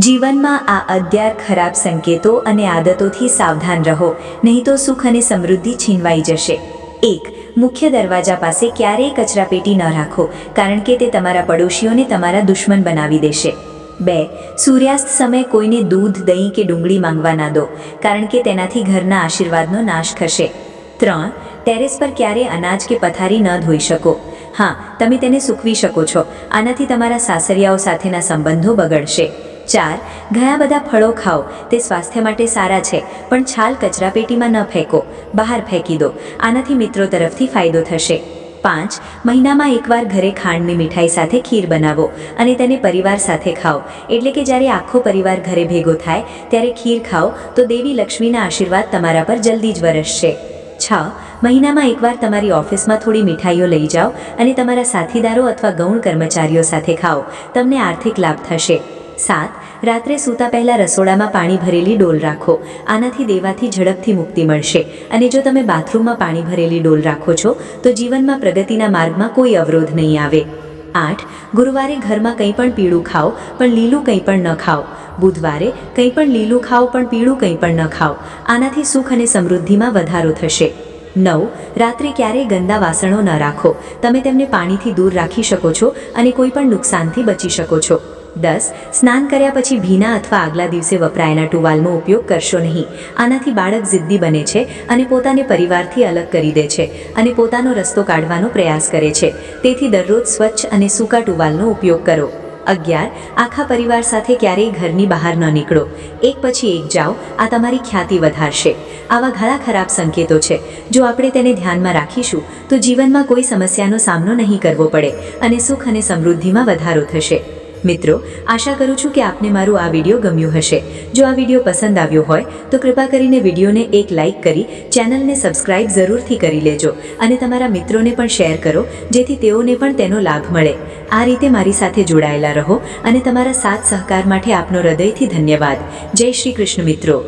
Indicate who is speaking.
Speaker 1: જીવનમાં આ 11 ખરાબ સંકેતો અને આદતોથી સાવધાન રહો, નહીં તો સુખ અને સમૃદ્ધિ છીનવાઈ જશે। 1. મુખ્ય દરવાજા પાસે ક્યારેય કચરાપેટી ન રાખો, કારણ કે તે તમારા પડોશીઓને તમારા દુશ્મન બનાવી દેશે। 2. સૂર્યાસ્ત સમયે કોઈને દૂધ, દહીં કે ડુંગળી માંગવા ના દો, કારણ કે તેનાથી ઘરના આશીર્વાદનો નાશ થશે। 3. ટેરેસ પર ક્યારેય અનાજ કે પથારી ન ધોઈ શકો। હા, તમે તેને સૂકવી શકો છો, આનાથી તમારા સાસરિયાઓ સાથેના સંબંધો બગડશે। 4. ઘણા બધા ફળો ખાઓ, તે સ્વાસ્થ્ય માટે સારા છે, પણ છાલ કચરાપેટીમાં ન ફેંકો, બહાર ફેંકી દો, આનાથી મિત્રો તરફથી ફાયદો થશે। 5. મહિનામાં એકવાર ઘરે ખાંડની મીઠાઈ સાથે ખીર બનાવો અને તેને પરિવાર સાથે ખાઓ, એટલે કે જ્યારે આખો પરિવાર ઘરે ભેગો થાય ત્યારે ખીર ખાઓ તો દેવી લક્ષ્મીના આશીર્વાદ તમારા પર જલ્દી જ વરસશે। 6. મહિનામાં એકવાર તમારી ઓફિસમાં થોડી મીઠાઈઓ લઈ જાઓ અને તમારા સાથીદારો અથવા ગૌણ કર્મચારીઓ સાથે ખાઓ, તમને આર્થિક લાભ થશે। 7. રાત્રે સૂતા પહેલાં રસોડામાં પાણી ભરેલી ડોલ રાખો, આનાથી દેવાથી ઝડપથી મુક્તિ મળશે, અને જો તમે બાથરૂમમાં પાણી ભરેલી ડોલ રાખો છો તો જીવનમાં પ્રગતિના માર્ગમાં કોઈ અવરોધ નહીં આવે। 8. ગુરુવારે ઘરમાં કંઈ પણ પીળું ખાઓ, પણ લીલું કંઈ પણ ન ખાઓ। બુધવારે કંઈ પણ લીલું ખાઓ, પણ પીળું કંઈ પણ ન ખાઓ, આનાથી સુખ અને સમૃદ્ધિમાં વધારો થશે। 9. રાત્રે ક્યારેય ગંદા વાસણો ન રાખો, તમે તેમને પાણીથી દૂર રાખી શકો છો અને કોઈ પણ નુકસાનથી બચી શકો છો। 10. સ્નાન કર્યા પછી ભીના અથવા આગલા દિવસે વપરાયેલા ટુવાલનો ઉપયોગ કરશો નહીં, આનાથી બાળક જિદ્દી બને છે અને પોતાને પરિવારથી અલગ કરી દે છે અને પોતાનો રસ્તો કાઢવાનો પ્રયાસ કરે છે, તેથી દરરોજ સ્વચ્છ અને સૂકા ટુવાલનો ઉપયોગ કરો। 11. આખા પરિવાર સાથે ક્યારેય ઘરની બહાર ન નીકળો, એક પછી એક જાઓ, આ તમારી ખ્યાતિ વધારશે। આવા ઘણા ખરાબ સંકેતો છે, જો આપણે તેને ધ્યાનમાં રાખીશું તો જીવનમાં કોઈ સમસ્યાનો સામનો નહીં કરવો પડે અને સુખ અને સમૃદ્ધિમાં વધારો થશે। મિત્રો, આશા કરું છું કે આપને મારું આ વિડીયો ગમ્યું હશે। જો આ વિડીયો પસંદ આવ્યો હોય તો કૃપા કરીને વિડીયોને એક લાઇક કરી ચેનલને સબસ્ક્રાઇબ જરૂરથી કરી લેજો અને તમારા મિત્રોને પણ શેર કરો, જેથી તેઓને પણ તેનો લાભ મળે। આ રીતે મારી સાથે જોડાયેલા રહો અને તમારા સાથ સહકાર માટે આપનો હૃદયથી ધન્યવાદ। જય શ્રી કૃષ્ણ મિત્રો।